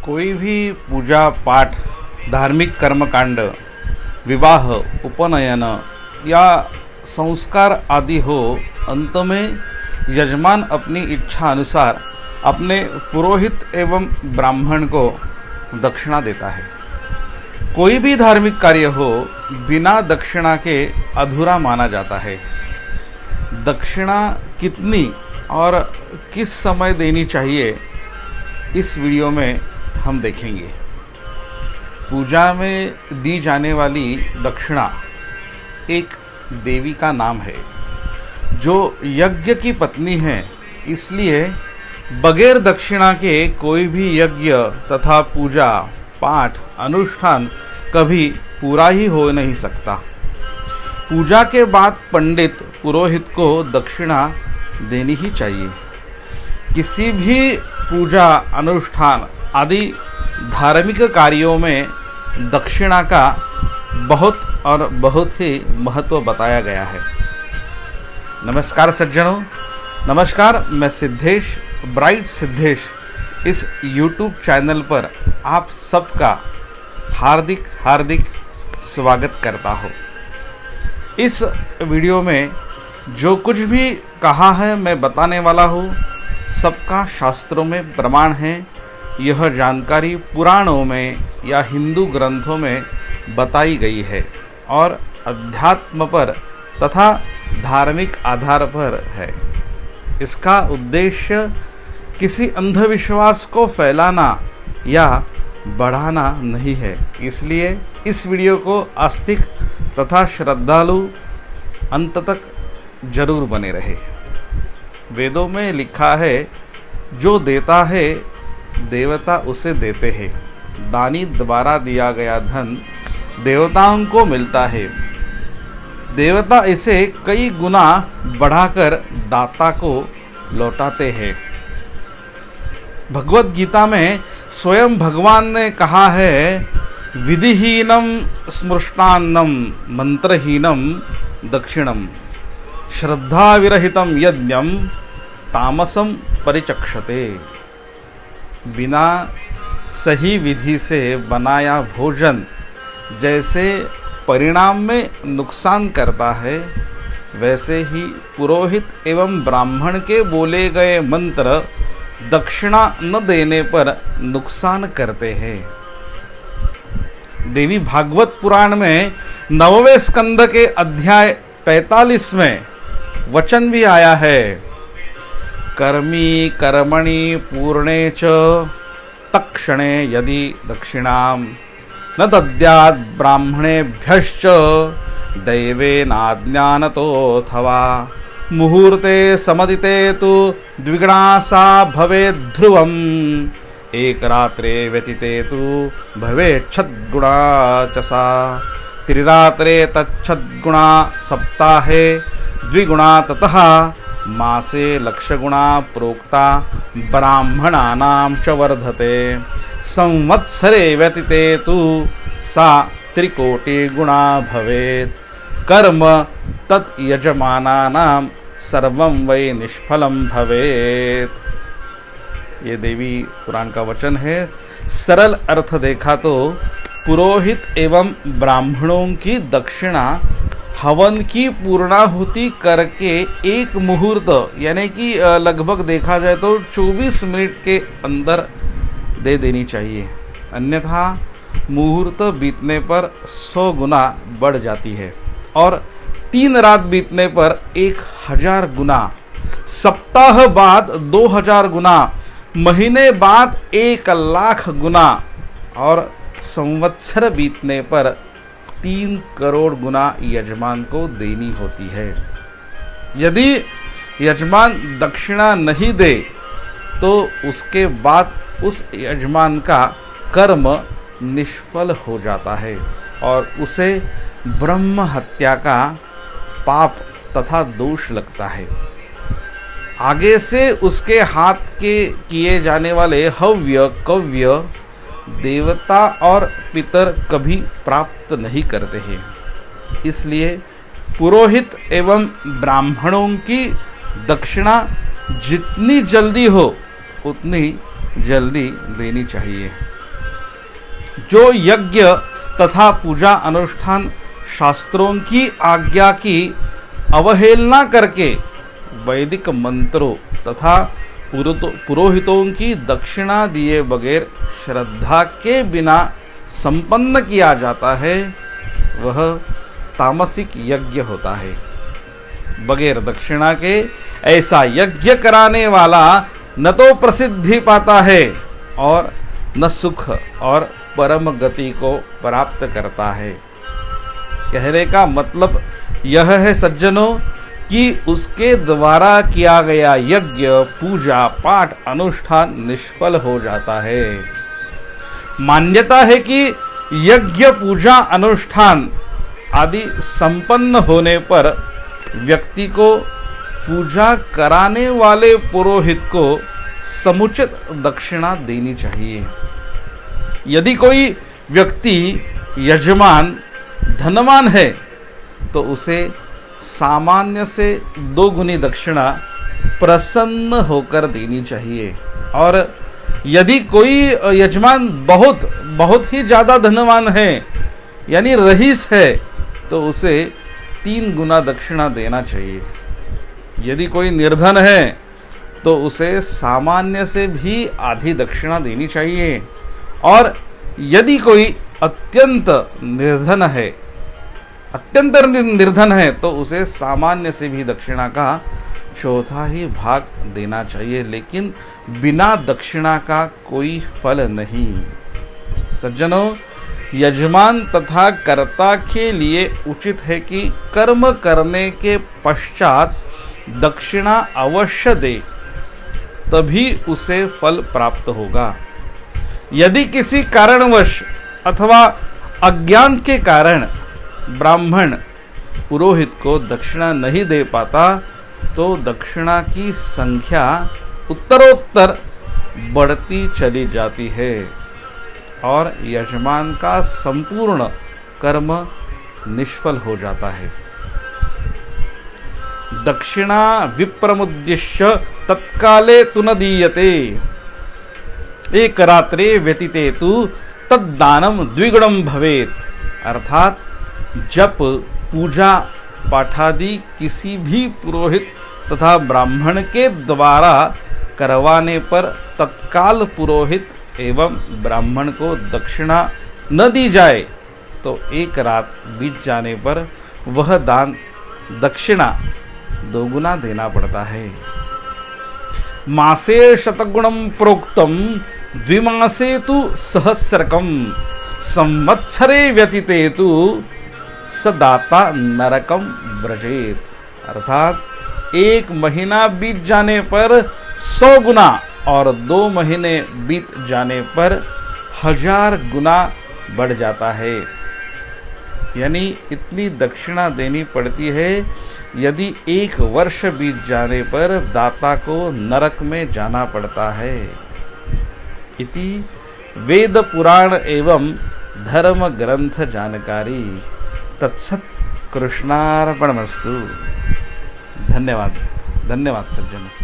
कोई भी पूजा पाठ, धार्मिक कर्मकांड, विवाह, उपनयन या संस्कार आदि हो, अंत में यजमान अपनी इच्छा अनुसार अपने पुरोहित एवं ब्राह्मण को दक्षिणा देता है। कोई भी धार्मिक कार्य हो, बिना दक्षिणा के अधूरा माना जाता है। दक्षिणा कितनी और किस समय देनी चाहिए, इस वीडियो में हम देखेंगे। पूजा में दी जाने वाली दक्षिणा एक देवी का नाम है जो यज्ञ की पत्नी है, इसलिए बगैर दक्षिणा के कोई भी यज्ञ तथा पूजा पाठ अनुष्ठान कभी पूरा ही हो नहीं सकता। पूजा के बाद पंडित पुरोहित को दक्षिणा देनी ही चाहिए। किसी भी पूजा अनुष्ठान आदि धार्मिक कार्यों में दक्षिणा का बहुत ही महत्व बताया गया है। नमस्कार सज्जनों, नमस्कार। मैं सिद्धेश, ब्राइट सिद्धेश, इस YouTube चैनल पर आप सबका हार्दिक स्वागत करता हूँ। इस वीडियो में जो कुछ भी कहा है मैं बताने वाला हूँ, सबका शास्त्रों में प्रमाण है। यह जानकारी पुराणों में या हिंदू ग्रंथों में बताई गई है और अध्यात्म पर तथा धार्मिक आधार पर है। इसका उद्देश्य किसी अंधविश्वास को फैलाना या बढ़ाना नहीं है, इसलिए इस वीडियो को आस्तिक तथा श्रद्धालु अंत तक जरूर बने रहे। वेदों में लिखा है, जो देता है देवता उसे देते हैं। दानी द्वारा दिया गया धन देवताओं को मिलता है। देवता इसे कई गुना बढ़ाकर दाता को लौटाते हैं। भगवत गीता में स्वयं भगवान ने कहा है, विधिहीनम स्मृष्टान्नम मंत्रहीनम दक्षिणम श्रद्धा विरहितम यज्ञम तामसम परिचक्षते। बिना सही विधि से बनाया भोजन जैसे परिणाम में नुकसान करता है, वैसे ही पुरोहित एवं ब्राह्मण के बोले गए मंत्र दक्षिणा न देने पर नुकसान करते हैं। देवी भागवत पुराण में 9वें स्कंद के अध्याय 45 में वचन भी आया है, कर्मी कर्मणि पूर्णे च तक्षणे यदि दक्षिणाम न दद्यात् ब्राह्मणेभ्यश्च दैवेनाज्ञानतोऽथवा मुहूर्ते समदिते तु द्विगुणा सा भवेत् ध्रुवम् एक रात्रे व्यतीते तु भवेत् षद्गुणा च सा त्रिरात्रे तच्छद्गुणा सप्ताहे द्विगुणा ततः मासे लक्षगुणा प्रोक्ता ब्राह्मणानां च वर्धते संवत्सरे व्यतीते तु सा त्रिकोटिगुणा भवेत् कर्म तत् यजमानानां सर्वं वै निष्फलं भवेत्। ये देवी पुराण का वचन है। सरल अर्थ देखा तो पुरोहित एवं ब्राह्मणों की दक्षिणा हवन की पूर्णाहुति करके एक मुहूर्त यानी कि लगभग देखा जाए तो 24 मिनट के अंदर दे देनी चाहिए, अन्यथा मुहूर्त बीतने पर 100 गुना बढ़ जाती है और 3 रात बीतने पर 1000 गुना, सप्ताह बाद 2000 गुना, महीने बाद 1,00,000 गुना और संवत्सर बीतने पर 3 करोड़ गुना यजमान को देनी होती है। यदि यजमान दक्षिणा नहीं दे तो उसके बाद उस यजमान का कर्म निष्फल हो जाता है और उसे ब्रह्म हत्या का पाप तथा दोष लगता है। आगे से उसके हाथ के किए जाने वाले हव्य कव्य देवता और पितर कभी प्राप्त नहीं करते हैं। इसलिए पुरोहित एवं ब्राह्मणों की दक्षिणा जितनी जल्दी हो उतनी जल्दी देनी चाहिए। जो यज्ञ तथा पूजा अनुष्ठान शास्त्रों की आज्ञा की अवहेलना करके वैदिक मंत्रों तथा पुरोहितों की दक्षिणा दिए बगैर श्रद्धा के बिना संपन्न किया जाता है, वह तामसिक यज्ञ होता है। बगैर दक्षिणा के ऐसा यज्ञ कराने वाला न तो प्रसिद्धि पाता है और न सुख और परम गति को प्राप्त करता है। कहने का मतलब यह है सज्जनों कि उसके द्वारा किया गया यज्ञ पूजा पाठ अनुष्ठान निष्फल हो जाता है। मान्यता है कि यज्ञ पूजा अनुष्ठान आदि संपन्न होने पर व्यक्ति को पूजा कराने वाले पुरोहित को समुचित दक्षिणा देनी चाहिए। यदि कोई व्यक्ति यजमान धनवान है तो उसे सामान्य से 2 गुनी दक्षिणा प्रसन्न होकर देनी चाहिए, और यदि कोई यजमान बहुत ही ज्यादा धनवान है यानी रईस है तो उसे 3 गुना दक्षिणा देना चाहिए। यदि कोई निर्धन है तो उसे सामान्य से भी आधी दक्षिणा देनी चाहिए, और यदि कोई अत्यंत निर्धन है तो उसे सामान्य से भी दक्षिणा का 1/4 ही भाग देना चाहिए, लेकिन बिना दक्षिणा का कोई फल नहीं। सज्जनों, यजमान तथा कर्ता के लिए उचित है कि कर्म करने के पश्चात दक्षिणा अवश्य दे, तभी उसे फल प्राप्त होगा। यदि किसी कारणवश अथवा अज्ञान के कारण ब्राह्मण पुरोहित को दक्षिणा नहीं दे पाता तो दक्षिणा की संख्या उत्तरोत्तर बढ़ती चली जाती है और यजमान का संपूर्ण कर्म निष्फल हो जाता है। दक्षिणा विप्रमुद्दिश्य तत्काले तु न दीयते, एक रात्रे व्यतीते तु तद्दानम द्विगुणम भवेत्। अर्थात जप पूजा पाठादि किसी भी पुरोहित तथा ब्राह्मण के द्वारा करवाने पर तत्काल पुरोहित एवं ब्राह्मण को दक्षिणा न दी जाए तो एक रात बीत जाने पर वह दान दक्षिणा 2 गुना देना पड़ता है। मासे शतगुणम प्रोक्तम द्विमासे तु सहस्रकम संवत्सरे व्यतीते तु सदाता नरकम व्रजेत। अर्थात 1 महीना बीत जाने पर 100 गुना और 2 महीने बीत जाने पर 1000 गुना बढ़ जाता है। यानी इतनी दक्षिणा देनी पड़ती है। यदि 1 वर्ष बीत जाने पर दाता को नरक में जाना पड़ता है। इति वेद पुराण एवं धर्म ग्रंथ जानकारी। तत्सत कृष्णार्पणमस्तु। धन्यवाद सज्जनों।